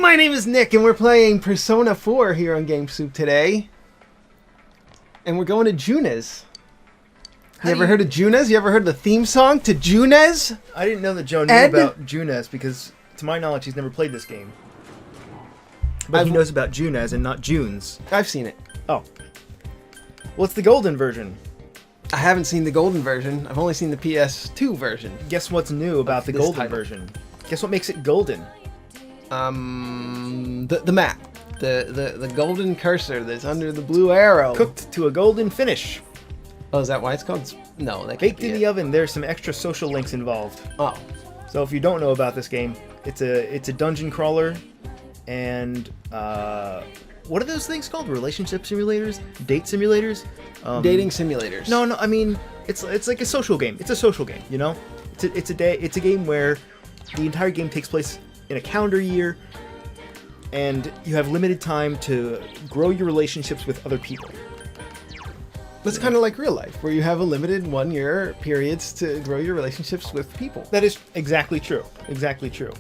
My name is Nick, and we're playing Persona 4 here on GameSoup today. And we're going to Junes. You ever heard of Junes? You ever heard the theme song to Junes? I didn't know that Joe knew about Junes because, to my knowledge, he's never played this game. But he knows about Junes and not Junes. I've seen it. Oh. Well, it's the golden version. I haven't seen the golden version. I've only seen the PS2 version. Guess what's new about the golden version? Guess what makes it golden? The map. The golden cursor that's under the blue arrow. Cooked to a golden finish. Oh, is that why it's called? No, that baked in the oven. There's some extra social links involved. Oh. So if you don't know about this game, it's a dungeon crawler, and what are those things called? Relationship simulators? Date simulators? Dating simulators. No, I mean it's like a social game. It's a social game, you know. It's a game where the entire game takes place in a calendar year, and you have limited time to grow your relationships with other people. It's kind of like real life, where you have a limited 1 year periods to grow your relationships with people. That is exactly true. Exactly true.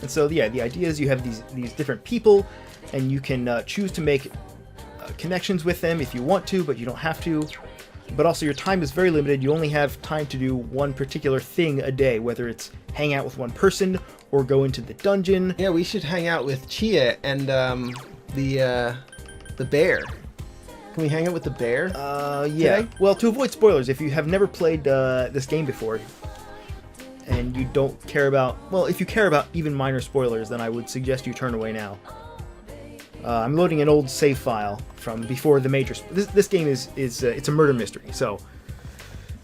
And so, yeah, the idea is you have these different people, and you can choose to make connections with them if you want to, but you don't have to. But also, your time is very limited. You only have time to do one particular thing a day, whether it's hang out with one person or go into the dungeon. Yeah, we should hang out with Chia and the bear. Can we hang out with the bear? Yeah. Today? Well, to avoid spoilers, if you have never played this game before, and you don't care about... Well, if you care about even minor spoilers, then I would suggest you turn away now. I'm loading an old save file from before the major... This game is it's a murder mystery, so...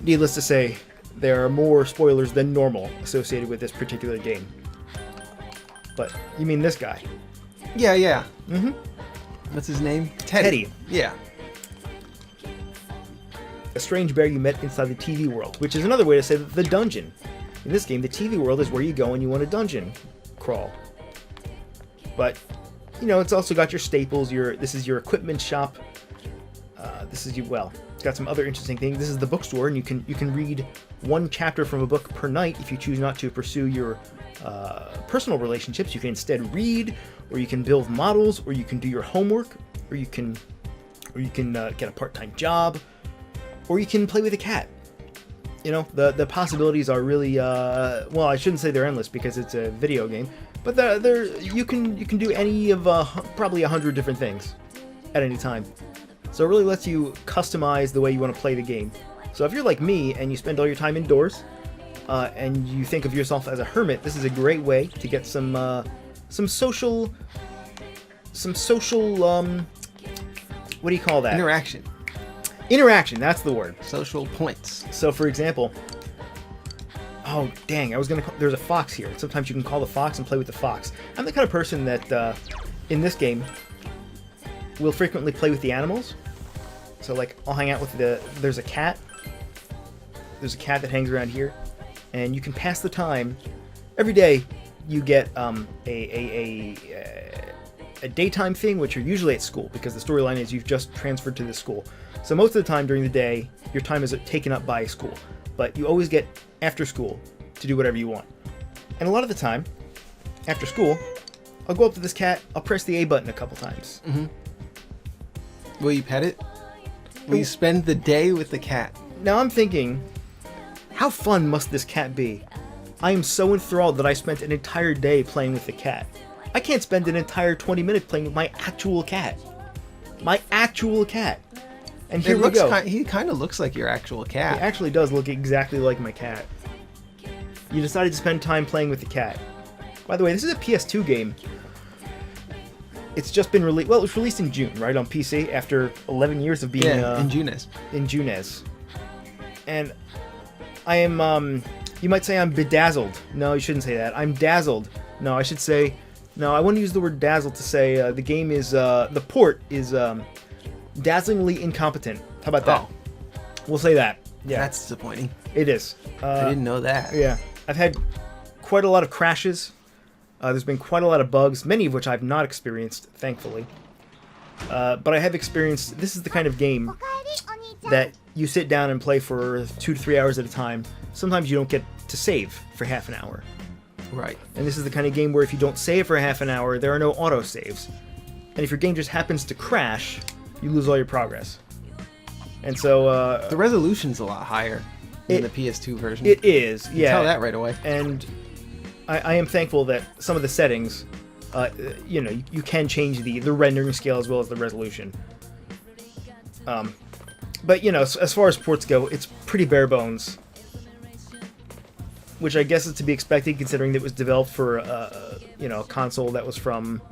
Needless to say, there are more spoilers than normal associated with this particular game. But, you mean this guy? Yeah. Mm-hmm. What's his name? Teddy. Yeah. A strange bear you met inside the TV world, which is another way to say the dungeon. In this game, the TV world is where you go and you want a dungeon crawl. But, you know, it's also got your staples. This is your equipment shop. It's got some other interesting things. This is the bookstore, and you can read one chapter from a book per night if you choose not to pursue your personal relationships. You can instead read, or you can build models, or you can do your homework, or you can get a part-time job, or you can play with a cat. You know, the possibilities are really well, I shouldn't say they're endless because it's a video game, but you can do any of probably 100 different things at any time. So it really lets you customize the way you want to play the game. So if you're like me and you spend all your time indoors, and you think of yourself as a hermit, this is a great way to get some social what do you call that? Interaction, that's the word. Social points. So, for example, oh dang, there's a fox here. Sometimes you can call the fox and play with the fox. I'm the kind of person that in this game will frequently play with the animals. So, like, I'll hang out with there's a cat. There's a cat that hangs around here, and you can pass the time. Every day, you get a daytime thing, which are usually at school, because the storyline is you've just transferred to this school. So most of the time during the day, your time is taken up by school. But you always get after school to do whatever you want. And a lot of the time, after school, I'll go up to this cat, I'll press the A button a couple times. Mm-hmm. Will you pet it? Will you spend the day with the cat? Now I'm thinking, how fun must this cat be? I am so enthralled that I spent an entire day playing with the cat. I can't spend an entire 20 minutes playing with my actual cat. My actual cat. And here we go. He kind of looks like your actual cat. He actually does look exactly like my cat. You decided to spend time playing with the cat. By the way, this is a PS2 game. It's just been released. Well, it was released in June, right, on PC after 11 years of being in Junes. In Junes. And I am, you might say I'm bedazzled. No, you shouldn't say that. I'm dazzled. No, I should say, no, I want to use the word dazzled to say the game is, the port is dazzlingly incompetent. How about that? Oh. We'll say that. Yeah. That's disappointing. It is. I didn't know that. Yeah. I've had quite a lot of crashes. There's been quite a lot of bugs, many of which I've not experienced, thankfully. But I have experienced... This is the kind of game that you sit down and play for 2 to 3 hours at a time. Sometimes you don't get to save for half an hour. Right. And this is the kind of game where if you don't save for half an hour, there are no autosaves. And if your game just happens to crash, you lose all your progress. And so... the resolution's a lot higher than the PS2 version. It is, You yeah. can tell that right away. And I am thankful that some of the settings, you can change the rendering scale as well as the resolution. But, as far as ports go, it's pretty bare bones. Which I guess is to be expected considering that it was developed for, a console that was from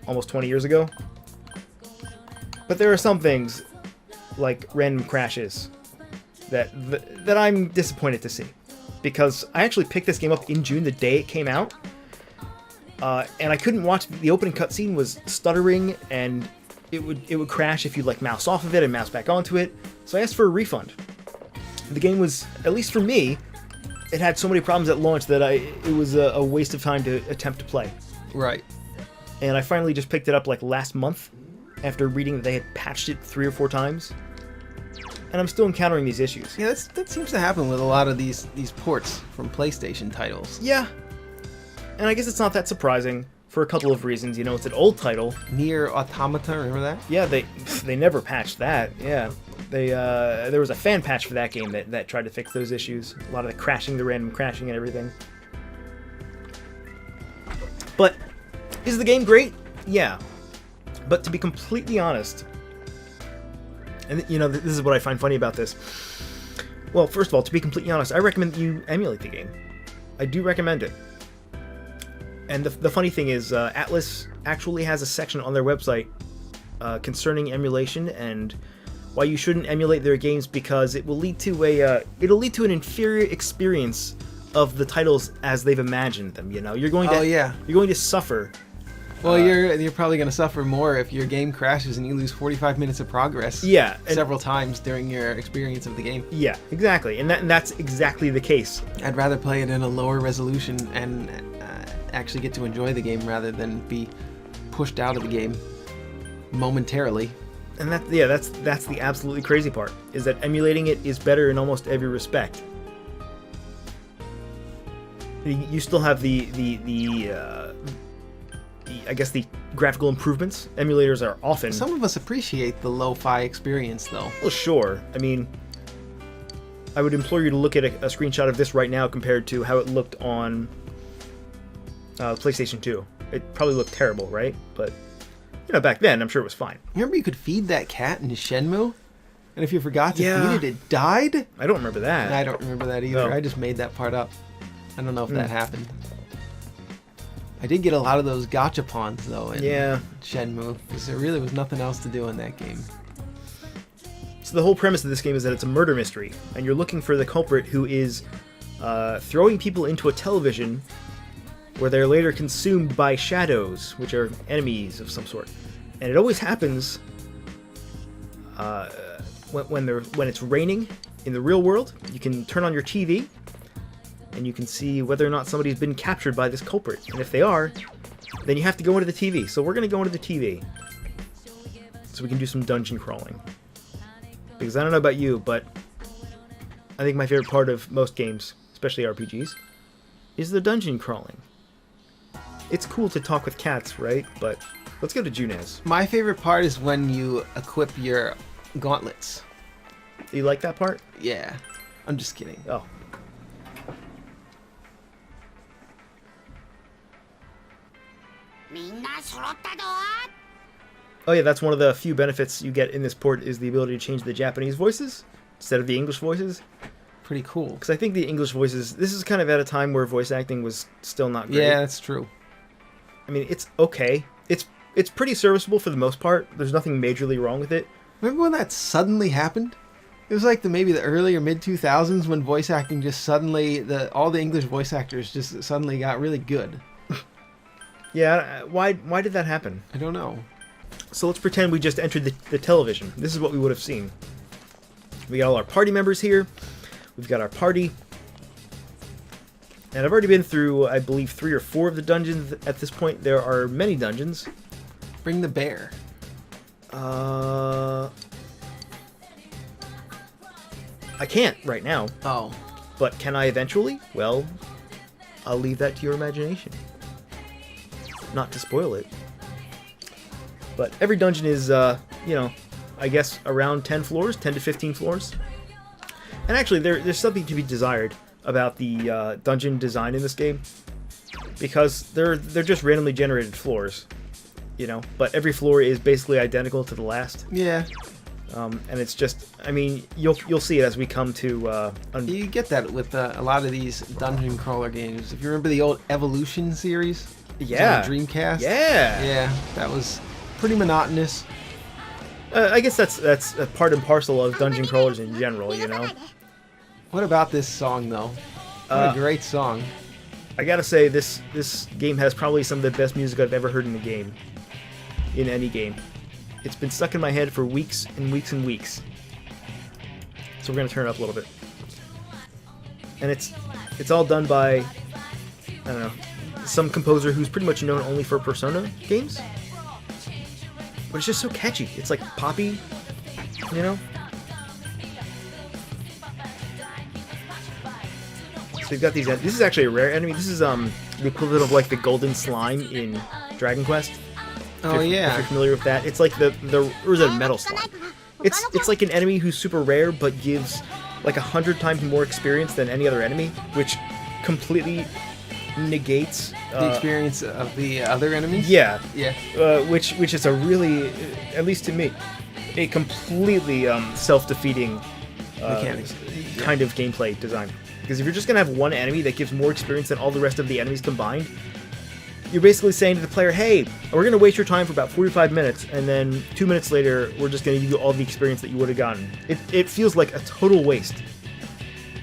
almost 20 years ago. But there are some things, like random crashes, that I'm disappointed to see. Because I actually picked this game up in June, the day it came out. And I couldn't watch, the opening cutscene was stuttering, and it would crash if you mouse off of it and mouse back onto it. So I asked for a refund. The game was, at least for me, it had so many problems at launch that it was a waste of time to attempt to play. Right. And I finally just picked it up last month after reading that they had patched it 3 or 4 times. And I'm still encountering these issues. Yeah, that seems to happen with a lot of these ports from PlayStation titles. Yeah. And I guess it's not that surprising for a couple of reasons. It's an old title. Nier Automata, remember that? Yeah, they never patched that. Yeah. There was a fan patch for that game that tried to fix those issues. A lot of the random crashing and everything. But is the game great? Yeah. But to be completely honest, and this is what I find funny about this. Well, first of all, to be completely honest, I recommend that you emulate the game. I do recommend it. And the funny thing is, Atlas actually has a section on their website concerning emulation and why you shouldn't emulate their games, because it will lead to an inferior experience of the titles as they've imagined them. You're going to suffer. Well, you're probably going to suffer more if your game crashes and you lose 45 minutes of progress. Yeah, several times during your experience of the game. Yeah, exactly, and that's exactly the case. I'd rather play it in a lower resolution and actually get to enjoy the game rather than be pushed out of the game momentarily. And that's the absolutely crazy part, is that emulating it is better in almost every respect. You still have I guess the graphical improvements. Emulators are often... Some of us appreciate the lo-fi experience, though. Well, sure. I mean, I would implore you to look at a screenshot of this right now compared to how it looked on PlayStation 2. It probably looked terrible, right? But, back then, I'm sure it was fine. Remember you could feed that cat in Shenmue? And if you forgot to feed it, it died? I don't remember that. I don't remember that either. No. I just made that part up. I don't know if that happened. I did get a lot of those gachapons, though, in Shenmue, because there really was nothing else to do in that game. So the whole premise of this game is that it's a murder mystery, and you're looking for the culprit who is throwing people into a television where they're later consumed by shadows, which are enemies of some sort. And it always happens when it's raining in the real world. You can turn on your TV, and you can see whether or not somebody's been captured by this culprit. And if they are, then you have to go into the TV. So we're going to go into the TV so we can do some dungeon crawling. Because I don't know about you, but I think my favorite part of most games, especially RPGs, is the dungeon crawling. It's cool to talk with cats, right? But let's go to Junez. My favorite part is when you equip your gauntlets. Do you like that part? Yeah. I'm just kidding. Oh. Oh yeah, that's one of the few benefits you get in this port, is the ability to change the Japanese voices instead of the English voices. Pretty cool. Because I think the English voices, this is kind of at a time where voice acting was still not great. Yeah, that's true. I mean, it's okay. It's pretty serviceable for the most part. There's nothing majorly wrong with it. Remember when that suddenly happened? It was like maybe the early or mid 2000s when voice acting just suddenly, all the English voice actors just suddenly got really good. Yeah, why did that happen? I don't know. So let's pretend we just entered the television. This is what we would have seen. We got all our party members here. We've got our party. And I've already been through, I believe, 3 or 4 of the dungeons at this point. There are many dungeons. Bring the bear. I can't right now. Oh. But can I eventually? Well, I'll leave that to your imagination. Not to spoil it. But every dungeon is, you know, I guess around 10 floors, 10 to 15 floors. And actually, there's something to be desired about the dungeon design in this game, because they're just randomly generated floors, you know. But every floor is basically identical to the last. Yeah. And it's just, I mean, you'll see it as we come to. You get that with a lot of these dungeon crawler games. If you remember the old Evolution series, yeah, on the Dreamcast. Yeah, that was pretty monotonous. I guess that's a part and parcel of dungeon crawlers in general, you know. What about this song, though? What a great song. I gotta say, this game has probably some of the best music I've ever heard in a game. In any game. It's been stuck in my head for weeks and weeks and weeks. So we're gonna turn it up a little bit. And it's all done by, I don't know, some composer who's pretty much known only for Persona games. But it's just so catchy. It's like poppy, you know? So you've got these. This is actually a rare enemy. This is the equivalent of like the golden slime in Dragon Quest. Oh yeah. If you're familiar with that, it's like or is it a metal slime? It's like an enemy who's super rare but gives like 100 times more experience than any other enemy, which completely negates the experience of the other enemies. Yeah. Which is a really, at least to me, a completely self-defeating mechanics kind of gameplay design. Because if you're just gonna have one enemy that gives more experience than all the rest of the enemies combined, you're basically saying to the player, hey, we're going to waste your time for about 45 minutes, and then 2 minutes later, we're just going to give you all the experience that you would have gotten. It feels like a total waste,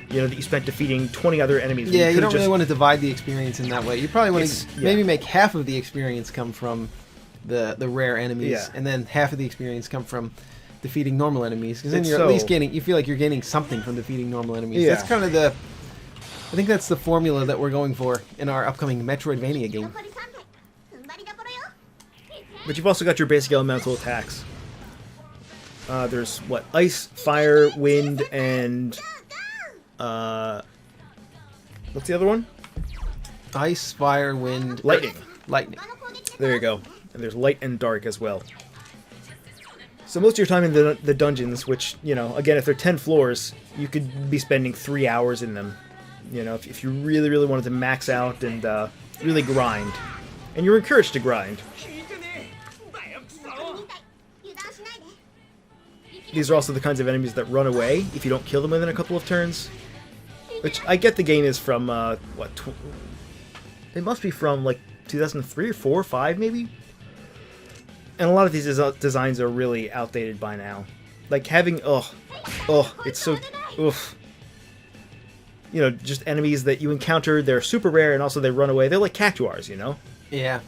you know, that you spent defeating 20 other enemies. Yeah, you don't really want to divide the experience in that way. You probably want to maybe make half of the experience come from the rare enemies, and then half of the experience come from defeating normal enemies, because then you're at least you feel like you're gaining something from defeating normal enemies. Yeah. That's kind of I think that's the formula that we're going for in our upcoming Metroidvania game. But you've also got your basic elemental attacks. There's, what, ice, fire, wind, and... what's the other one? Ice, fire, wind... Lightning. Lightning. There you go. And there's light and dark as well. So most of your time in the dungeons, which, you know, again, if they're 10 floors, you could be spending 3 hours in them. You know, if you really, really wanted to max out and really grind. And you're encouraged to grind. These are also the kinds of enemies that run away if you don't kill them within a couple of turns. Which, I get the game is from, it must be from, like, 2003 or 4 or 5, maybe? And a lot of these designs are really outdated by now. Like, having, it's so, you know, just enemies that you encounter, they're super rare, and also they run away. They're like cactuars, you know? Yeah.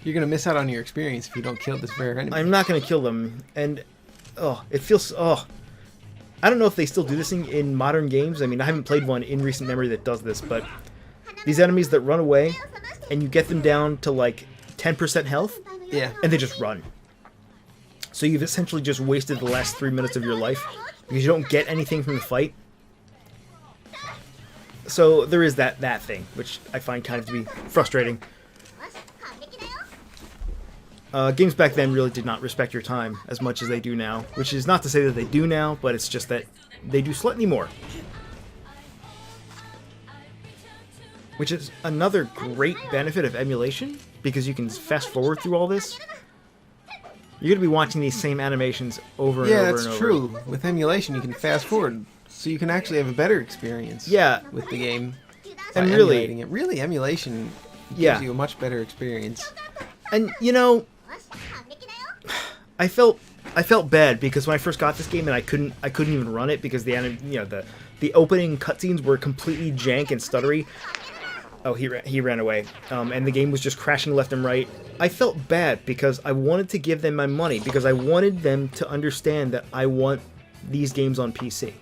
You're going to miss out on your experience if you don't kill this rare enemy. I'm not going to kill them, and, it feels, I don't know if they still do this in modern games. I mean, I haven't played one in recent memory that does this, but these enemies that run away, and you get them down to, like, 10% health, and they just run. So you've essentially just wasted the last 3 minutes of your life, because you don't get anything from the fight. So there is that thing, which I find kind of to be frustrating. Games back then really did not respect your time as much as they do now, which is not to say that they do now, but it's just that they do slightly more. Which is another great benefit of emulation, because you can fast forward through all this. You're going to be watching these same animations over and over and over. Yeah, that's true. With emulation, you can fast forward, so you can actually have a better experience with the game. And really, emulation gives you a much better experience. And, you know, I felt bad because when I first got this game and I couldn't even run it because the opening cutscenes were completely jank and stuttery. Oh, he ran away. And the game was just crashing left and right. I felt bad because I wanted to give them my money, because I wanted them to understand that I want these games on PC.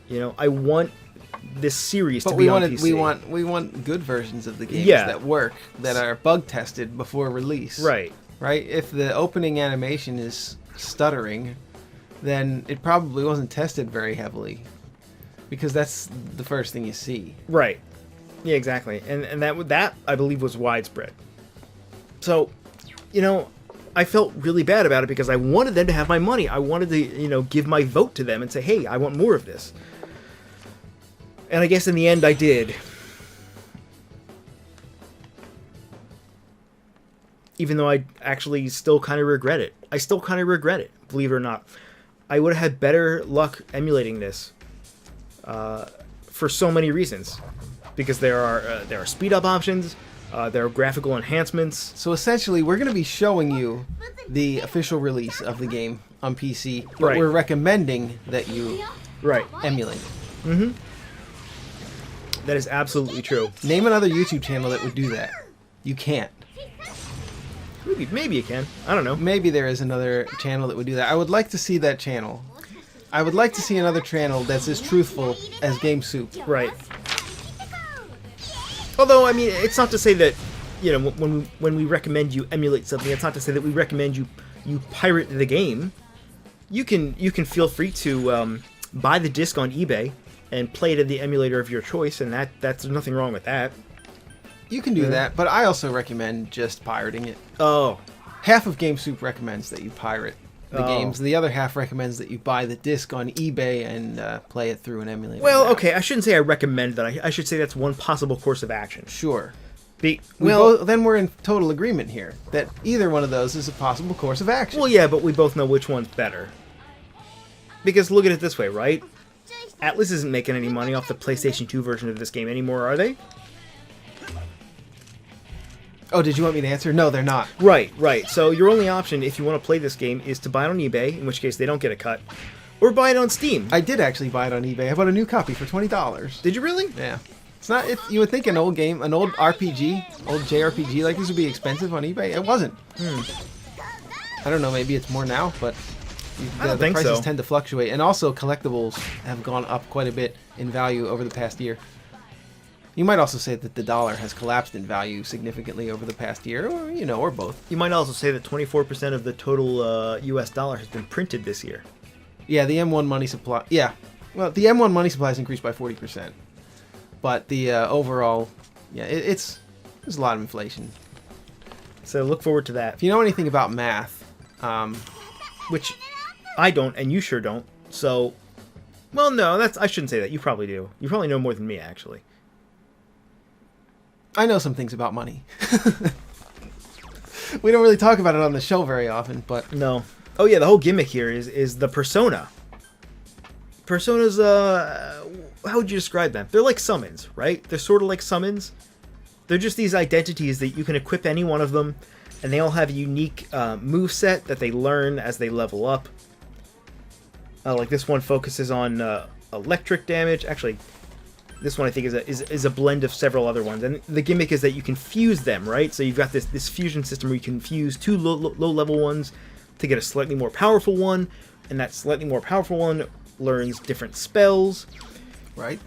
You know, I want this series to be on PC. We want good versions of the games that work, that are bug tested before release. Right. If the opening animation is stuttering, then it probably wasn't tested very heavily, because that's the first thing you see. Right. Yeah, exactly. And that I believe was widespread. So, I felt really bad about it because I wanted them to have my money. I wanted to, give my vote to them and say, hey, I want more of this. And I guess in the end I did. Even though I actually still kind of regret it. I still kind of regret it, believe it or not. I would have had better luck emulating this for so many reasons. Because there are speed up options, there are graphical enhancements. So essentially, we're going to be showing you the official release of the game on PC, but we're recommending that you emulate it. Mm-hmm. That is absolutely true. Name another YouTube channel that would do that. You can't. Maybe you can. I don't know. Maybe there is another channel that would do that. I would like to see that channel. I would like to see another channel that's as truthful as GameSoup. Right. Although, I mean, it's not to say that, when we recommend you emulate something, it's not to say that we recommend you pirate the game. You can feel free to buy the disc on eBay and play it in the emulator of your choice, and that's nothing wrong with that. You can do that, but I also recommend just pirating it. Oh. Half of GameSoup recommends that you pirate the games. The other half recommends that you buy the disc on eBay and play it through an emulator. Well, okay, I shouldn't say I recommend that. I should say that's one possible course of action. Sure. Then we're in total agreement here that either one of those is a possible course of action. Well, yeah, but we both know which one's better. Because look at it this way, right? Atlas isn't making any money off the PlayStation 2 version of this game anymore, are they? Oh, did you want me to answer? No, they're not. Right. So your only option, if you want to play this game, is to buy it on eBay, in which case they don't get a cut, or buy it on Steam. I did actually buy it on eBay. I bought a new copy for $20. Did you really? Yeah. It's not. You would think an old game, an old RPG, old JRPG like this would be expensive on eBay. It wasn't. I don't know. Maybe it's more now, but I don't think prices so. tend to fluctuate, and also collectibles have gone up quite a bit in value over the past year. You might also say that the dollar has collapsed in value significantly over the past year, or or both. You might also say that 24% of the total U.S. dollar has been printed this year. Yeah, the M1 money supply. Yeah, well, the M1 money supply has increased by 40%, but the overall, there's a lot of inflation. So look forward to that. If you know anything about math, which I don't, and you sure don't. So, well, no, I shouldn't say that. You probably do. You probably know more than me, actually. I know some things about money. We don't really talk about it on the show very often, but... No. Oh, yeah, the whole gimmick here is the persona. Personas, how would you describe them? They're like summons, right? They're sort of like summons. They're just these identities that you can equip any one of them, and they all have a unique moveset that they learn as they level up. Like this one focuses on electric damage. Actually... This one I think is a blend of several other ones, and the gimmick is that you can fuse them, right? So you've got this fusion system where you can fuse two low level ones to get a slightly more powerful one, and that slightly more powerful one learns different spells, right?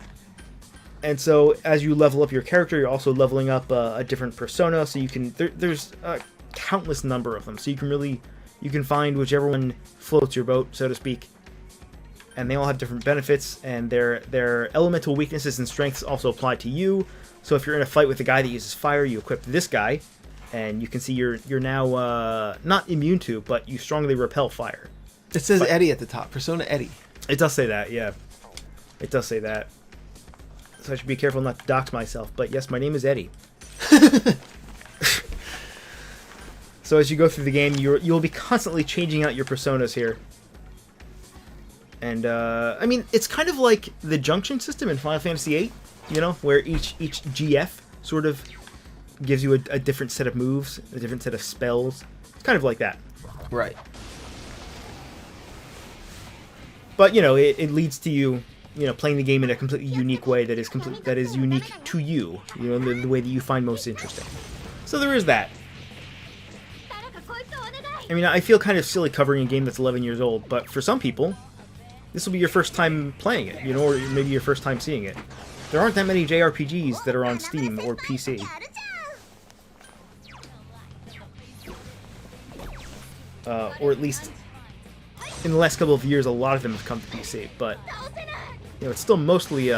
And so as you level up your character, you're also leveling up a different persona. So you can there's a countless number of them, so you can find whichever one floats your boat, so to speak. And they all have different benefits, and their elemental weaknesses and strengths also apply to you. So if you're in a fight with a guy that uses fire, you equip this guy, and you can see you're now not immune to, but you strongly repel fire. It says Eddie at the top, Persona Eddie. It does say that, yeah. It does say that. So I should be careful not to dox myself, but yes, my name is Eddie. So as you go through the game, you'll be constantly changing out your personas here. And, I mean, it's kind of like the junction system in Final Fantasy VIII, where each GF sort of gives you a different set of moves, a different set of spells. It's kind of like that. Right. But, it leads to you, playing the game in a completely unique way that is unique to you, the way that you find most interesting. So there is that. I mean, I feel kind of silly covering a game that's 11 years old, but for some people... This will be your first time playing it, or maybe your first time seeing it. There aren't that many JRPGs that are on Steam or PC. Or at least, in the last couple of years, a lot of them have come to PC, but, it's still mostly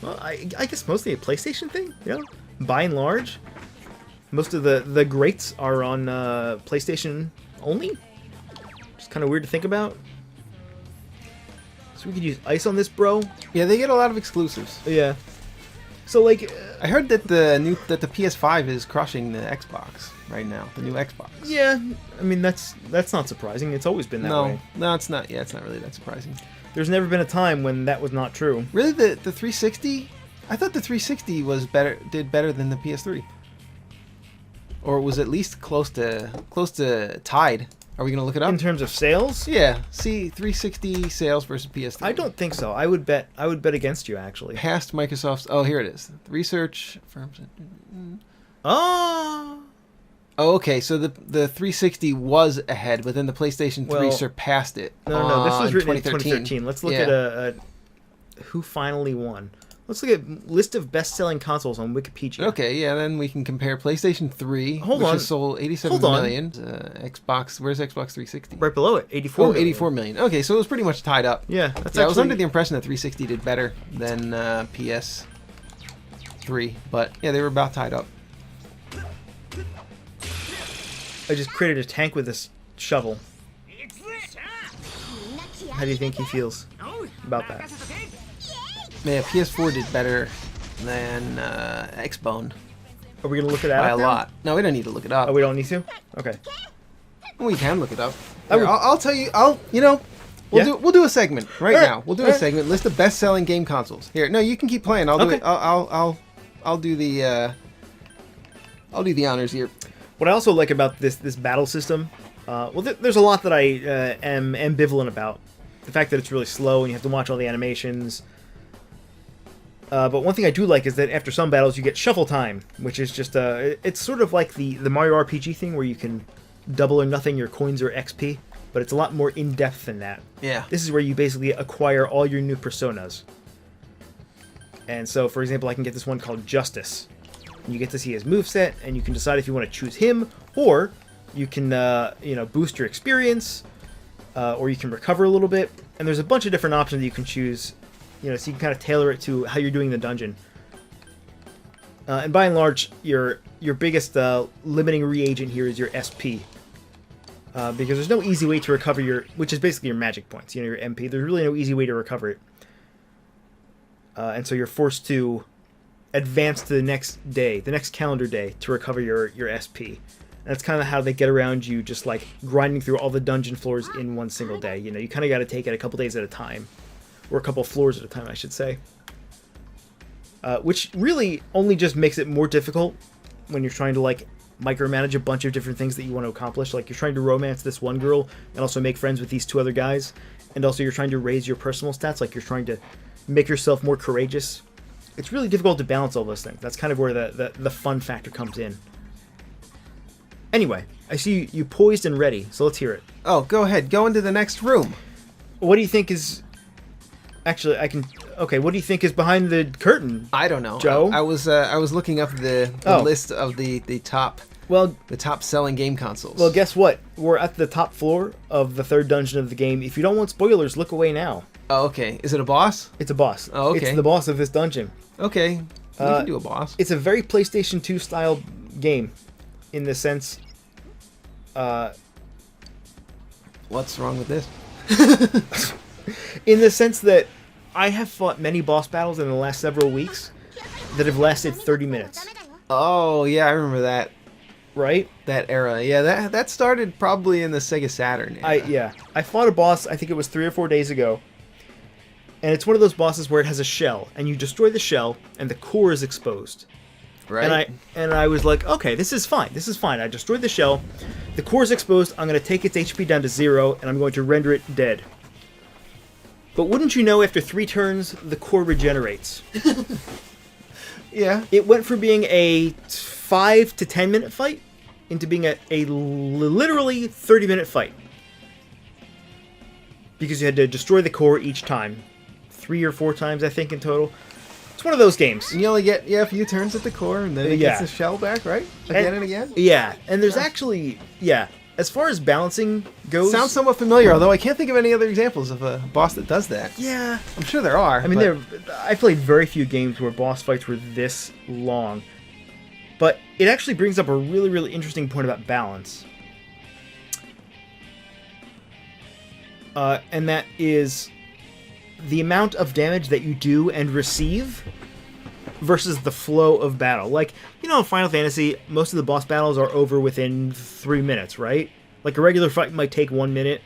Well, I guess mostly a PlayStation thing, you know? By and large. Most of the greats are on PlayStation only. It's kind of weird to think about. So we could use ice on this, bro. Yeah, they get a lot of exclusives. Yeah. So like, I heard that the PS5 is crushing the Xbox right now, the new Xbox. Yeah, I mean that's not surprising. It's always been that way. No, it's not. Yeah, it's not really that surprising. There's never been a time when that was not true. Really, the 360? I thought the 360 did better than the PS3, or it was at least close to tied. Are we gonna look it up in terms of sales? Yeah. See, 360 sales versus PS3. I don't think so. I would bet against you actually. Past Microsoft's. Oh, here it is. Research firms. Oh. Oh, okay. So the 360 was ahead, but then the PlayStation 3 surpassed it. No. This was written in 2013. Let's look at a who finally won. Let's look at list of best-selling consoles on Wikipedia. Okay, yeah, then we can compare PlayStation 3, which has sold 87 million. Xbox, where's Xbox 360? Right below it, 84 million. 84 million. Okay, so it was pretty much tied up. Yeah, I was under the impression that 360 did better than PS3, but yeah, they were about tied up. I just created a tank with this shovel. How do you think he feels about that? Yeah, PS4 did better than Xbone. Are we gonna look it up? By a lot. No, we don't need to look it up. Oh, we don't need to? Okay. We can look it up. Here, I'll tell you. We'll do a segment right now. We'll do a segment. List of best-selling game consoles. Here, no, you can keep playing. I'll do it. I'll do the honors here. What I also like about this battle system, there's a lot that I am ambivalent about. The fact that it's really slow and you have to watch all the animations. But one thing I do like is that after some battles you get shuffle time, which is just it's sort of like the Mario RPG thing where you can double or nothing your coins or XP, but it's a lot more in-depth than that. Yeah. This is where you basically acquire all your new personas. And so, for example, I can get this one called Justice. You get to see his moveset, and you can decide if you want to choose him, or you can boost your experience, or you can recover a little bit. And there's a bunch of different options that you can choose. So you can kind of tailor it to how you're doing the dungeon. And by and large, your biggest limiting reagent here is your SP. Because there's no easy way to recover which is basically your magic points, your MP. There's really no easy way to recover it. And so you're forced to advance to the next calendar day, to recover your SP. And that's kind of how they get around you just like grinding through all the dungeon floors in one single day. You kind of got to take it a couple days at a time. Or a couple floors at a time, I should say. Which really only just makes it more difficult when you're trying to like micromanage a bunch of different things that you want to accomplish. Like you're trying to romance this one girl and also make friends with these two other guys. And also you're trying to raise your personal stats, like you're trying to make yourself more courageous. It's really difficult to balance all those things. That's kind of where the fun factor comes in. Anyway, I see you poised and ready, so let's hear it. Oh, go ahead. Go into the next room. What do you think is... Actually, I can... Okay, what do you think is behind the curtain? I don't know, Joe. I was looking up the list of the top selling game consoles. Well, guess what? We're at the top floor of the third dungeon of the game. If you don't want spoilers, look away now. Oh, okay. Is it a boss? It's a boss. Oh, okay. It's the boss of this dungeon. Okay, we can do a boss. It's a very PlayStation 2 style game, in the sense. What's wrong with this? In the sense that I have fought many boss battles in the last several weeks that have lasted 30 minutes. Oh, yeah, I remember that. Right? That era. Yeah, that started probably in the Sega Saturn era. I fought a boss, I think it was 3 or 4 days ago. And it's one of those bosses where it has a shell, and you destroy the shell, and the core is exposed. Right. And I was like, okay, this is fine. This is fine. I destroyed the shell. The core is exposed. I'm going to take its HP down to 0, and I'm going to render it dead. But wouldn't you know, after 3 turns, the core regenerates. Yeah. It went from being a 5 to 10 minute fight into being a literally 30-minute fight. Because you had to destroy the core each time. 3 or 4 times, I think, in total. It's one of those games. And you only get a few turns at the core, and then it gets the shell back, right? Again and again? Yeah, and there's actually... Yeah. as far as balancing goes... Sounds somewhat familiar, although I can't think of any other examples of a boss that does that. Yeah. I'm sure there are. I mean, I played very few games where boss fights were this long. But it actually brings up a really, really interesting point about balance. And that is the amount of damage that you do and receive versus the flow of battle. Like, you know, in Final Fantasy, most of the boss battles are over within 3 minutes, right? Like, a regular fight might take 1 minute.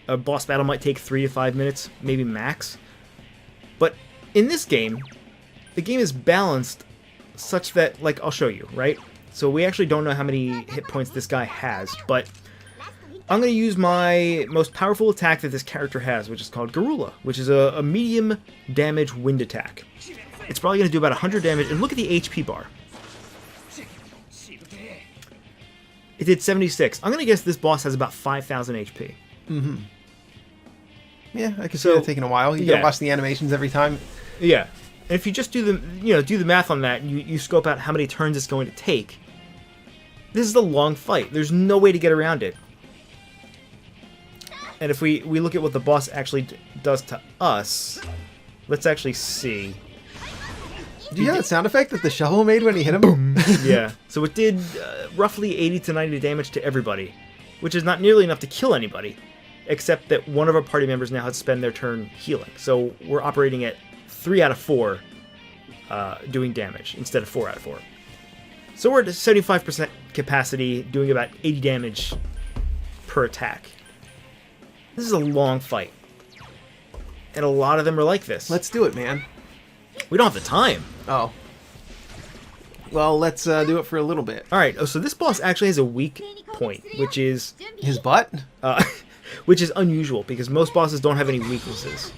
A boss battle might take 3 to 5 minutes, maybe max. But in this game, the game is balanced such that, like, I'll show you, right? So we actually don't know how many hit points this guy has, but I'm going to use my most powerful attack that this character has, which is called Garula, which is a medium damage wind attack. It's probably going to do about 100 damage, and look at the HP bar. It did 76. I'm going to guess this boss has about 5,000 HP. Mm-hmm. Yeah, I can see that taking a while. You gotta watch the animations every time. Yeah. And if you just do the math on that, and you scope out how many turns it's going to take, this is a long fight. There's no way to get around it. And if we look at what the boss actually does to us, let's actually see. Do you hear that sound effect that the shovel made when he hit him? Boom. Yeah. So it did roughly 80 to 90 damage to everybody, which is not nearly enough to kill anybody, except that one of our party members now has to spend their turn healing. So we're operating at 3 out of 4 doing damage instead of 4 out of 4. So we're at 75% capacity, doing about 80 damage per attack. This is a long fight. And a lot of them are like this. Let's do it, man. We don't have the time. Oh. Well, let's do it for a little bit. Alright, so this boss actually has a weak point, which is... His butt? Which is unusual, because most bosses don't have any weaknesses.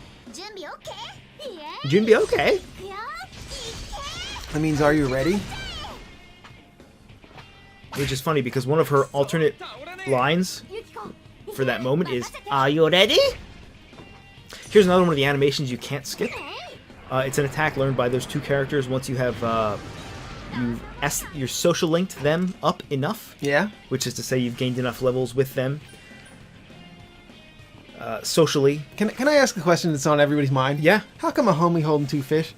Junbi okay? That means, are you ready? Which is funny, because one of her alternate lines for that moment is, "Are you ready?" Here's another one of the animations you can't skip. It's an attack learned by those two characters once you have you're social linked them up enough. Yeah. Which is to say you've gained enough levels with them socially. Can I ask a question that's on everybody's mind? Yeah. How come a homie holding 2 fish?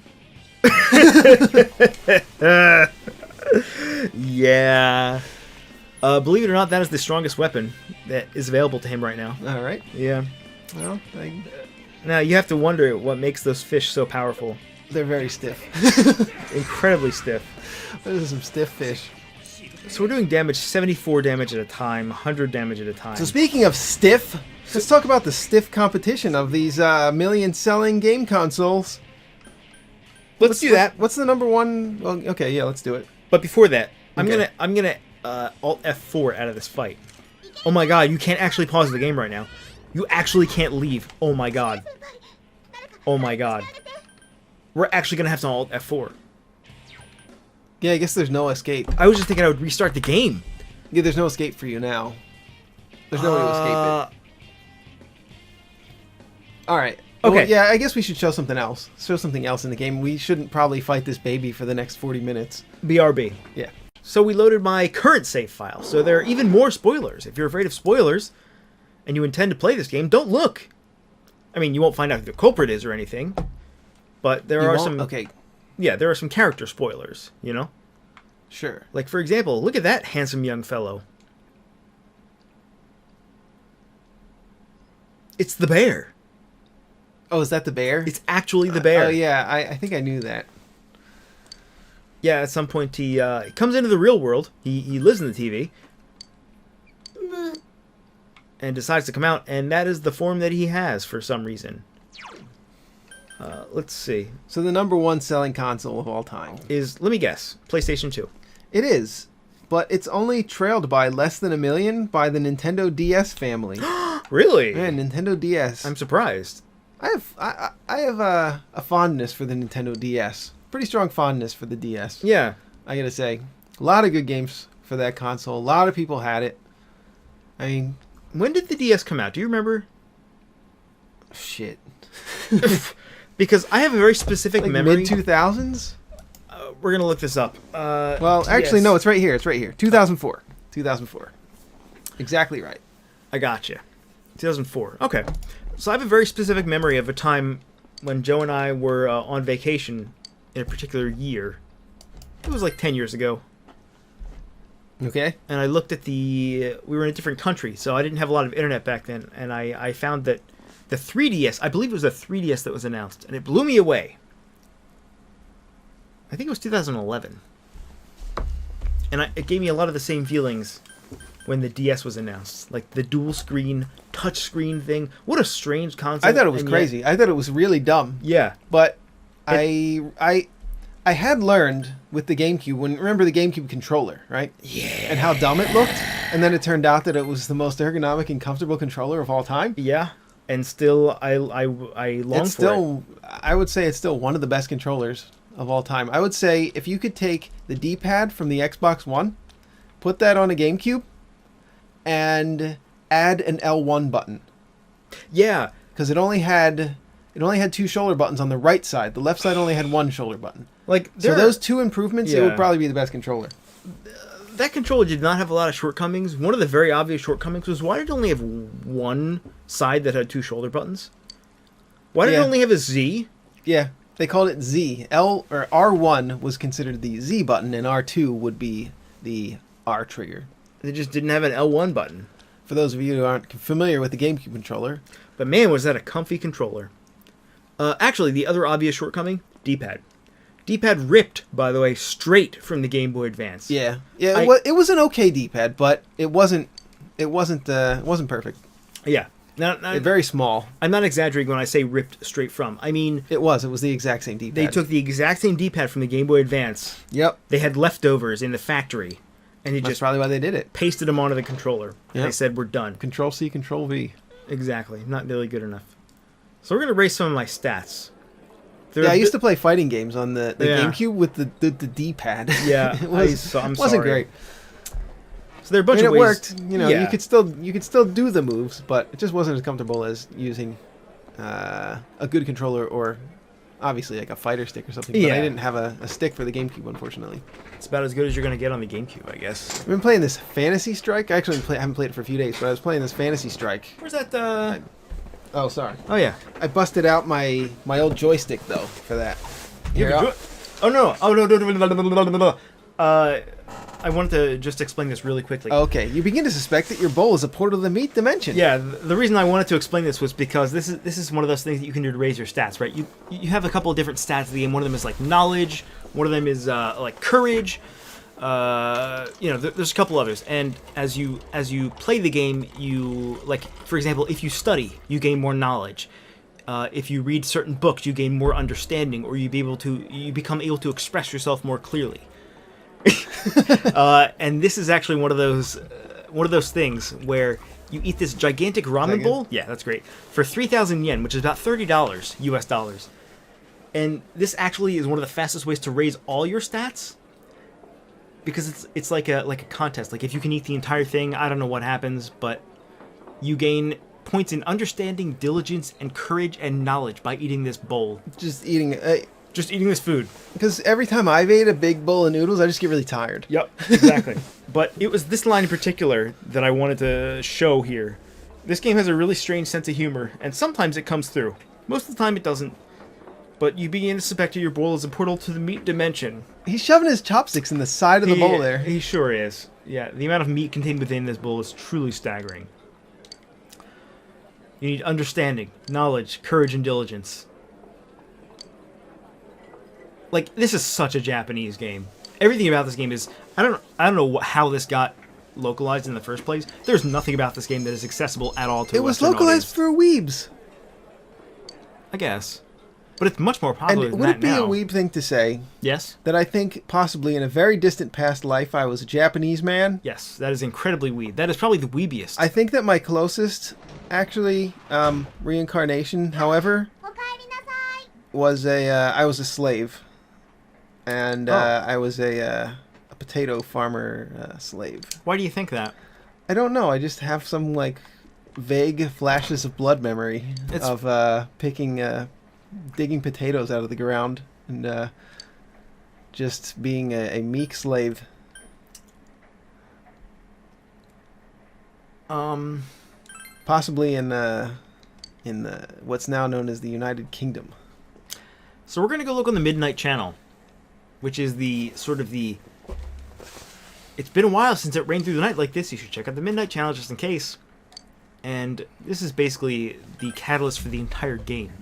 Yeah. Believe it or not, that is the strongest weapon that is available to him right now. All right. Yeah. Well, now you have to wonder what makes those fish so powerful. They're very stiff. Incredibly stiff. Those are some stiff fish. So we're doing damage, 74 damage at a time, 100 damage at a time. So speaking of stiff, let's talk about the stiff competition of these million-selling game consoles. Let's do that. What's the number one? Well, okay, yeah, let's do it. But before that, I'm gonna Alt F4 out of this fight. Oh my god, you can't actually pause the game right now. You actually can't leave. Oh my god. Oh my god. We're actually gonna have to Alt F4. Yeah, I guess there's no escape. I was just thinking I would restart the game. Yeah, there's no escape for you now. There's no way to escape it. Alright. Okay. Well, yeah, I guess we should show something else. Show something else in the game. We shouldn't probably fight this baby for the next 40 minutes. BRB. Yeah. So we loaded my current save file. So there are even more spoilers. If you're afraid of spoilers and you intend to play this game, don't look. I mean, you won't find out who the culprit is or anything. But there are some... Okay. Yeah, there are some character spoilers, you know? Sure. Like, for example, look at that handsome young fellow. It's the bear. Oh, is that the bear? It's actually the bear. Oh, yeah. I think I knew that. Yeah, at some point he comes into the real world. He lives in the TV. And decides to come out, and that is the form that he has for some reason. Let's see. So the number one selling console of all time is, let me guess, PlayStation 2. It is, but it's only trailed by less than 1 million by the Nintendo DS family. Really? Yeah, Nintendo DS. I'm surprised. I have a fondness for the Nintendo DS. Pretty strong fondness for the DS. Yeah. I gotta say. A lot of good games for that console. A lot of people had it. I mean... When did the DS come out? Do you remember? Shit. Because I have a very specific memory. Mid-2000s? We're going to look this up. Well, actually, no, it's right here. It's right here. 2004. 2004. exactly right. I gotcha. 2004. Okay. So I have a very specific memory of a time when Joe and I were on vacation in a particular year. It was like 10 years ago. Okay. And I looked at we were in a different country, so I didn't have a lot of internet back then, and I found that the 3DS, I believe it was the 3DS that was announced, and it blew me away. I think it was 2011. And it gave me a lot of the same feelings when the DS was announced. Like the dual screen, touch screen thing. What a strange concept. I thought it was crazy. I thought it was really dumb. Yeah. But I had learned with the GameCube, remember the GameCube controller, right? Yeah. And how dumb it looked? And then it turned out that it was the most ergonomic and comfortable controller of all time. Yeah. And still, I long for it. I would say it's still one of the best controllers of all time. I would say if you could take the D-pad from the Xbox One, put that on a GameCube, and add an L1 button. Yeah. Because it only had two shoulder buttons on the right side. The left side only had one shoulder button. So those two improvements, it would probably be the best controller. That controller did not have a lot of shortcomings. One of the very obvious shortcomings was why did it only have one side that had two shoulder buttons? Why did it only have a Z? Yeah, they called it Z. R1 was considered the Z button, and R2 would be the R trigger. They just didn't have an L1 button. For those of you who aren't familiar with the GameCube controller. But man, was that a comfy controller. Actually, the other obvious shortcoming, D-pad. D-pad ripped, by the way, straight from the Game Boy Advance. Yeah. It was an okay D-pad, but it wasn't perfect. Yeah. Now, very small. I'm not exaggerating when I say ripped straight from. I mean... It was the exact same D-pad. They took the exact same D-pad from the Game Boy Advance. Yep. They had leftovers in the factory. And That's probably why they did it. Pasted them onto the controller. Yep. And they said, we're done. Control-C, Control-V. Exactly. Not nearly good enough. So we're going to raise some of my stats. I used to play fighting games on the GameCube with the D-pad. Yeah, it wasn't great. So there are a bunch of ways. It worked. You could still do the moves, but it just wasn't as comfortable as using a good controller or obviously like a fighter stick or something. Yeah. But I didn't have a stick for the GameCube, unfortunately. It's about as good as you're going to get on the GameCube, I guess. I've been playing this Fantasy Strike. I actually haven't played it for a few days, but I was playing this Fantasy Strike. Where's that? Oh, sorry. Oh, yeah. I busted out my old joystick, though, for that. Oh, no. Oh, no. I wanted to just explain this really quickly. Okay. You begin to suspect that your bowl is a portal to the meat dimension. Yeah, the reason I wanted to explain this was because this is one of those things that you can do to raise your stats, right? You have a couple of different stats in the game. One of them is like knowledge. One of them is like courage. There's a couple others, and as you play the game, you, like, for example, if you study, you gain more knowledge. If you read certain books, you gain more understanding, or you become able to express yourself more clearly. And this is actually one of those things where you eat this gigantic ramen bowl. Yeah, that's great. For 3,000 yen, which is about $30 US dollars. And this actually is one of the fastest ways to raise all your stats. Because it's like a contest. Like if you can eat the entire thing, I don't know what happens, but you gain points in understanding, diligence, and courage and knowledge by eating this bowl. Just eating this food. Because every time I've ate a big bowl of noodles, I just get really tired. Yep, exactly. But it was this line in particular that I wanted to show here. This game has a really strange sense of humor, and sometimes it comes through. Most of the time it doesn't. But you begin to suspect that your bowl is a portal to the meat dimension. He's shoving his chopsticks in the side of the bowl there. He sure is. Yeah, the amount of meat contained within this bowl is truly staggering. You need understanding, knowledge, courage, and diligence. Like, this is such a Japanese game. Everything about this game is... I don't know how this got localized in the first place. There's nothing about this game that is accessible at all to a Western audience. It was localized for weebs. I guess. But it's much more popular than that now. Would it be a weeb thing to say? Yes. That I think possibly in a very distant past life I was a Japanese man? Yes, that is incredibly weeb. That is probably the weebiest. I think that my closest, actually, reincarnation, however, was I was a slave. And I was a potato farmer slave. Why do you think that? I don't know. I just have some, like, vague flashes of blood memory of digging potatoes out of the ground and just being a meek slave. Possibly in the what's now known as the United Kingdom. So we're gonna go look on the Midnight Channel, which is the sort of the. It's been a while since it rained through the night like this. You should check out the Midnight Channel just in case. And this is basically the catalyst for the entire game,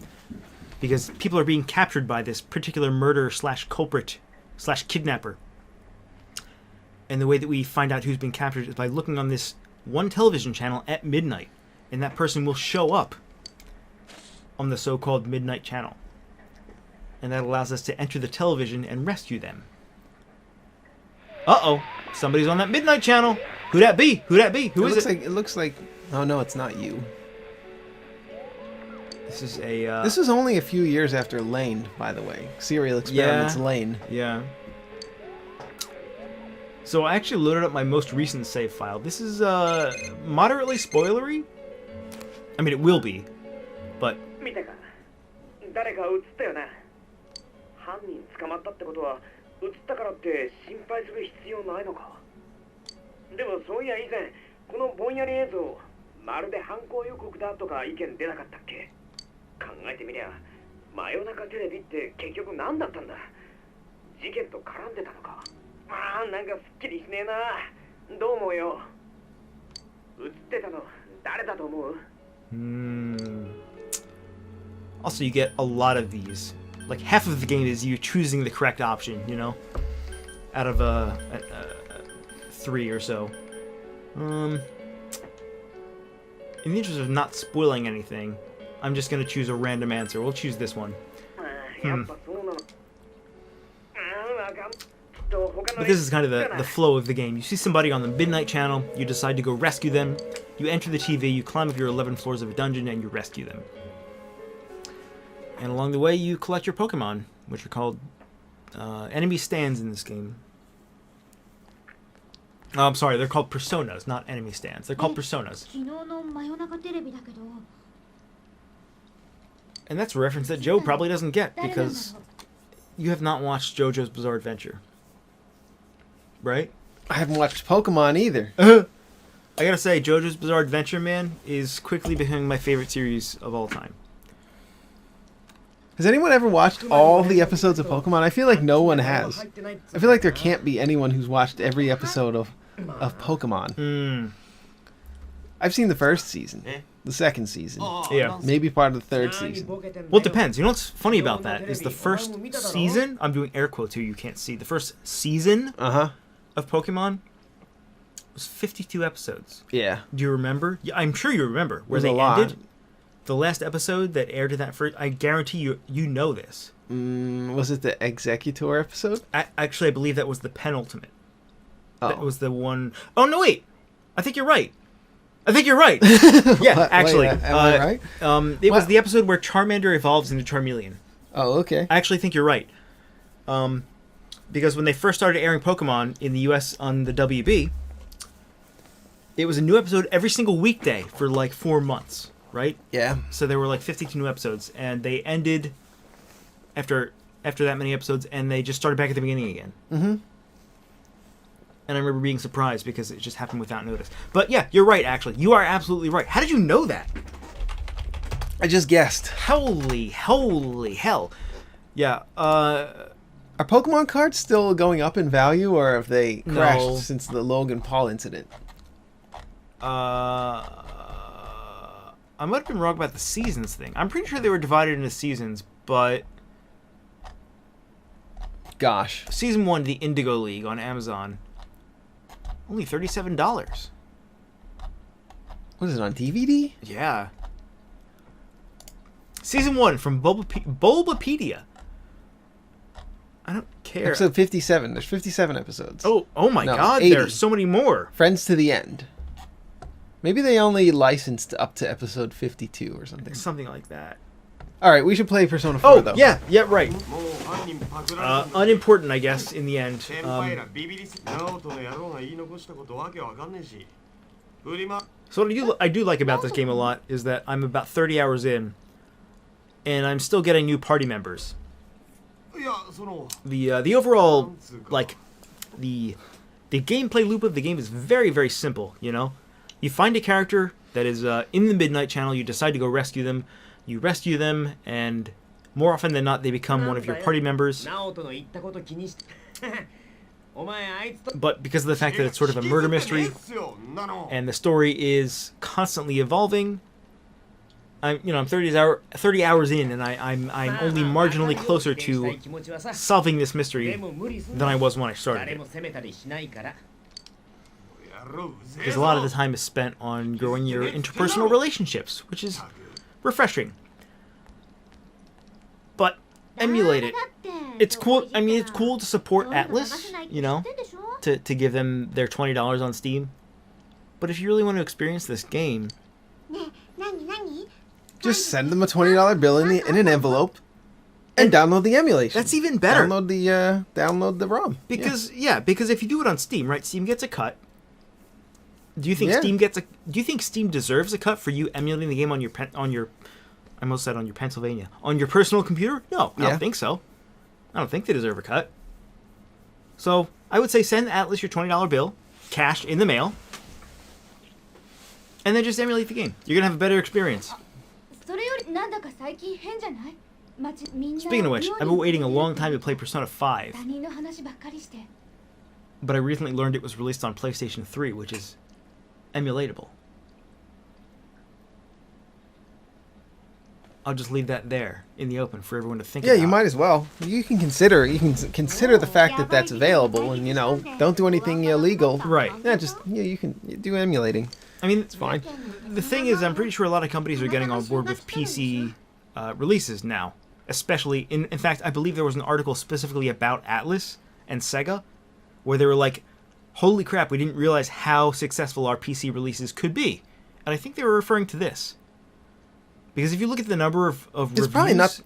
because people are being captured by this particular murderer / culprit / kidnapper. And the way that we find out who's been captured is by looking on this one television channel at midnight, and that person will show up on the so-called Midnight Channel. And that allows us to enter the television and rescue them. Uh-oh. Somebody's on that Midnight Channel. Who that be? Who that be? Who is it? It looks like... Oh, no, it's not you. This is a... This is only a few years after Lane, by the way. Serial Experiments Lane. Yeah. So I actually loaded up my most recent save file. This is moderately spoilery. I mean, it will be, but... 見たか誰か映ったよな犯人捕まったってことは映ったからって心配する必要ないのかでもそういや以前このぼんやり映像まるで犯行予告だとか意見出なかったっけ考えてみりゃ真夜中テレビって結局何だったんだ事件と絡んでたのかなんかすっきりしねえなどう思うよ映ってたの誰だと思うAlso, you get a lot of these. Like, half of the game is you choosing the correct option, you know? Out of 3 or so. In the interest of not spoiling anything, I'm just gonna choose a random answer. We'll choose this one. But this is kind of the flow of the game. You see somebody on the Midnight Channel, you decide to go rescue them, you enter the TV, you climb up your 11 floors of a dungeon, and you rescue them. And along the way, you collect your Pokemon, which are called enemy stands in this game. Oh, I'm sorry, they're called personas, not enemy stands. They're called personas. And that's a reference that Joe probably doesn't get, because you have not watched JoJo's Bizarre Adventure. Right? I haven't watched Pokemon either. I gotta say, JoJo's Bizarre Adventure, man, is quickly becoming my favorite series of all time. Has anyone ever watched all the episodes of Pokemon? I feel like no one has. I feel like there can't be anyone who's watched every episode of Pokemon. I've seen the first season, the second season, maybe part of the third season. Well, it depends. You know what's funny about that is the first season, I'm doing air quotes here, you can't see. The first season of Pokemon was 52 episodes. Yeah. Do you remember? Yeah, I'm sure you remember where they ended. The last episode that aired in that first, I guarantee you know this. Was it the Executor episode? Actually, I believe that was the penultimate. Oh. That was the one... Oh, no, wait. I think you're right. Yeah, actually. Wait, am I right? It was the episode where Charmander evolves into Charmeleon. Oh, okay. I actually think you're right. Because when they first started airing Pokemon in the US on the WB, it was a new episode every single weekday for like 4 months. Right? Yeah. So there were like 52 new episodes, and they ended after that many episodes, and they just started back at the beginning again. Mm-hmm. And I remember being surprised because it just happened without notice. But yeah, you're right, actually. You are absolutely right. How did you know that? I just guessed. Holy hell. Yeah, Are Pokemon cards still going up in value, or have they crashed since the Logan Paul incident? I might have been wrong about the seasons thing. I'm pretty sure they were divided into seasons, but... Gosh. Season 1, the Indigo League on Amazon. Only $37. What is it, on DVD? Yeah. Season 1 from Bulbapedia. I don't care. Episode 57. There's 57 episodes. Oh my god, 80. there's so many more. Friends to the End. Maybe they only licensed up to episode 52 or something. Something like that. Alright, we should play Persona 4, though. Yeah, right. Unimportant, I guess, in the end. So what I do like about this game a lot is that I'm about 30 hours in, and I'm still getting new party members. The overall, like, the gameplay loop of the game is very, very simple, you know? You find a character that is in the Midnight Channel. You decide to go rescue them. You rescue them, and more often than not, they become one of your party members. But because of the fact that it's sort of a murder mystery, and the story is constantly evolving, I'm 30 hours in, and I'm only marginally closer to solving this mystery than I was when I started it. Because a lot of the time is spent on growing your interpersonal relationships, which is refreshing. But emulate it. It's cool. I mean, it's cool to support Atlas, you know, to give them their $20 on Steam. But if you really want to experience this game, just send them a $20 bill in an envelope and download the emulation. That's even better. Download the ROM. Because because if you do it on Steam, right, Steam gets a cut. Do you think Do you think Steam deserves a cut for you emulating the game on your I almost said on your Pennsylvania, on your personal computer? No, I don't think so. I don't think they deserve a cut. So I would say send Atlas your $20 bill, cash in the mail, and then just emulate the game. You're gonna have a better experience. Speaking of which, I've been waiting a long time to play Persona 5. But I recently learned it was released on PlayStation 3, which is emulatable. I'll just leave that there in the open for everyone to think about. Yeah, you might as well. You can consider the fact that that's available, and don't do anything illegal. Right. Yeah, you can do emulating. I mean, it's fine. The thing is, I'm pretty sure a lot of companies are getting on board with PC releases now. Especially, in fact, I believe there was an article specifically about Atlas and Sega, where they were like, holy crap, we didn't realize how successful our PC releases could be. And I think they were referring to this. Because if you look at the number of reviews... It's probably not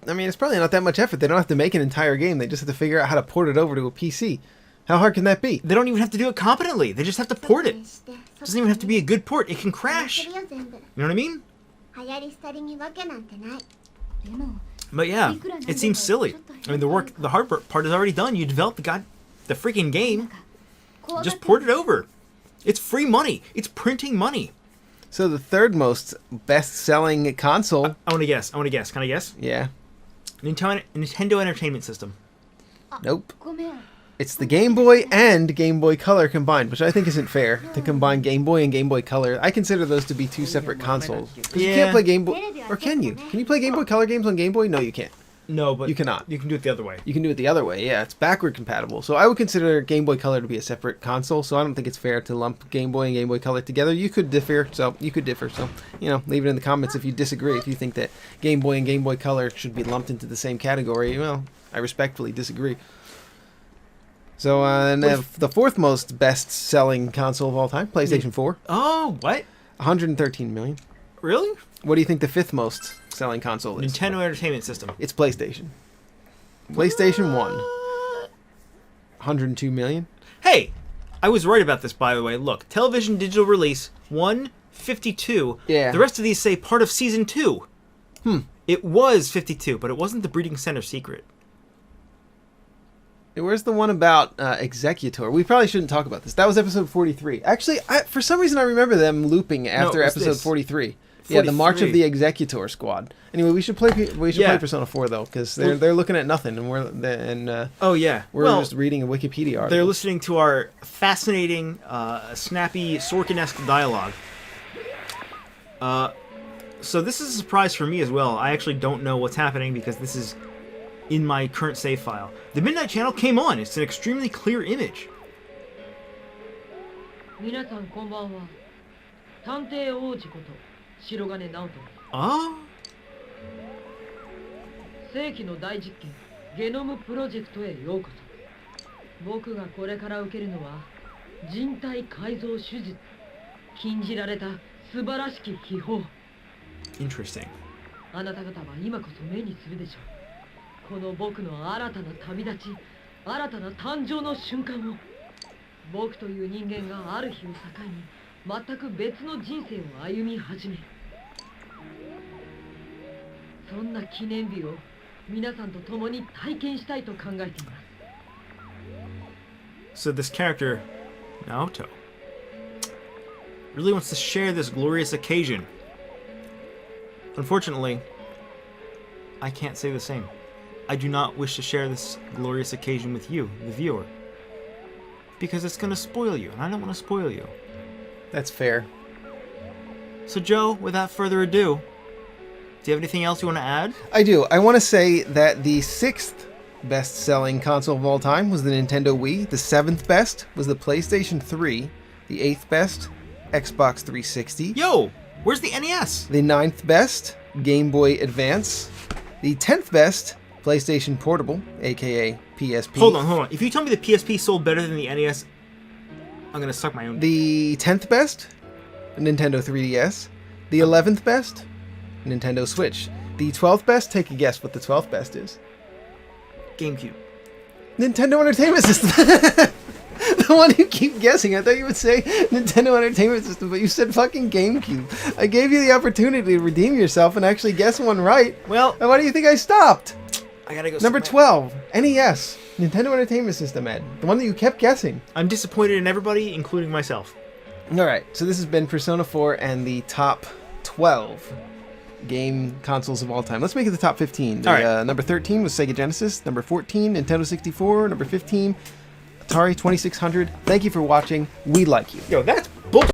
that much effort. They don't have to make an entire game. They just have to figure out how to port it over to a PC. How hard can that be? They don't even have to do it competently. They just have to port it. It doesn't even have to be a good port. It can crash. You know what I mean? But yeah, it seems silly. I mean, the hard part is already done. You developed the freaking game. Just port it over. It's free money. It's printing money. So the third most best-selling console... I want to guess. Can I guess? Yeah. Nintendo Entertainment System. Nope. It's the Game Boy and Game Boy Color combined, which I think isn't fair to combine Game Boy and Game Boy Color. I consider those to be two separate consoles. Yeah. You can't play Game Boy... Or can you? Can you play Game Boy Color games on Game Boy? No, you can't. No, but you cannot. You can do it the other way. You can do it the other way, yeah. It's backward compatible. So I would consider Game Boy Color to be a separate console, so I don't think it's fair to lump Game Boy and Game Boy Color together. You could differ, so leave it in the comments if you disagree. If you think that Game Boy and Game Boy Color should be lumped into the same category, well, I respectfully disagree. So, the fourth most best-selling console of all time, PlayStation 4. Oh, what? 113 million. Really? What do you think the fifth most selling console is? Nintendo Entertainment System. It's PlayStation. PlayStation 1. 102 million. Hey, I was right about this, by the way. Look, television digital release 152. Yeah. The rest of these say part of season 2. It was 52, but it wasn't the Breeding Center secret. Where's the one about Executor? We probably shouldn't talk about this. That was episode 43. Actually, for some reason I remember them looping after episode 43. Yeah, the March of the Executor Squad. Anyway, we should play Persona 4 though, because they're looking at nothing, and we're just reading a Wikipedia article. They're listening to our fascinating, snappy Sorkin-esque dialogue. So this is a surprise for me as well. I actually don't know what's happening because this is in my current save file. The Midnight Channel came on. It's an extremely clear image. 皆さんこんばんは。探偵王子こと白金直人。世紀の大実験ゲノムプロジェクトへようこそ。僕がこれから受けるのは人体改造手術。禁じられた素晴らしき秘宝。Interesting. あなた方は今こそ目にするでしょう。この僕の新たな旅立ち、新たな誕生の瞬間を。僕という人間がある日を境に全く別の人生を歩み始める。そんな記念日を皆さんと共に体験したいと考えています。So this character, Naoto, really wants to share this glorious occasion. Unfortunately, I can't say the same. I do not wish to share this glorious occasion with you, the viewer. Because it's going to spoil you, and I don't want to spoil you. That's fair. So Joe, without further ado, do you have anything else you want to add? I do. I want to say that the 6th best-selling console of all time was the Nintendo Wii. The 7th best was the PlayStation 3. The 8th best, Xbox 360. Yo, where's the NES? The 9th best, Game Boy Advance. The 10th best, PlayStation Portable, aka PSP. Hold on. If you tell me the PSP sold better than the NES, I'm gonna suck my own. The 10th best, Nintendo 3DS. The 11th best, Nintendo Switch. The 12th best, take a guess what the 12th best is. GameCube. Nintendo Entertainment System. The one you keep guessing. I thought you would say Nintendo Entertainment System, but you said fucking GameCube. I gave you the opportunity to redeem yourself and actually guess one right. Well, and why do you think I stopped? I gotta go. Number 12, NES. Nintendo Entertainment System, Ed. The one that you kept guessing. I'm disappointed in everybody, including myself. Alright, so this has been Persona 4 and the top 12 game consoles of all time. Let's make it the top 15. Number 13 was Sega Genesis. Number 14, Nintendo 64. Number 15, Atari 2600. Thank you for watching. We like you. Yo, that's bull.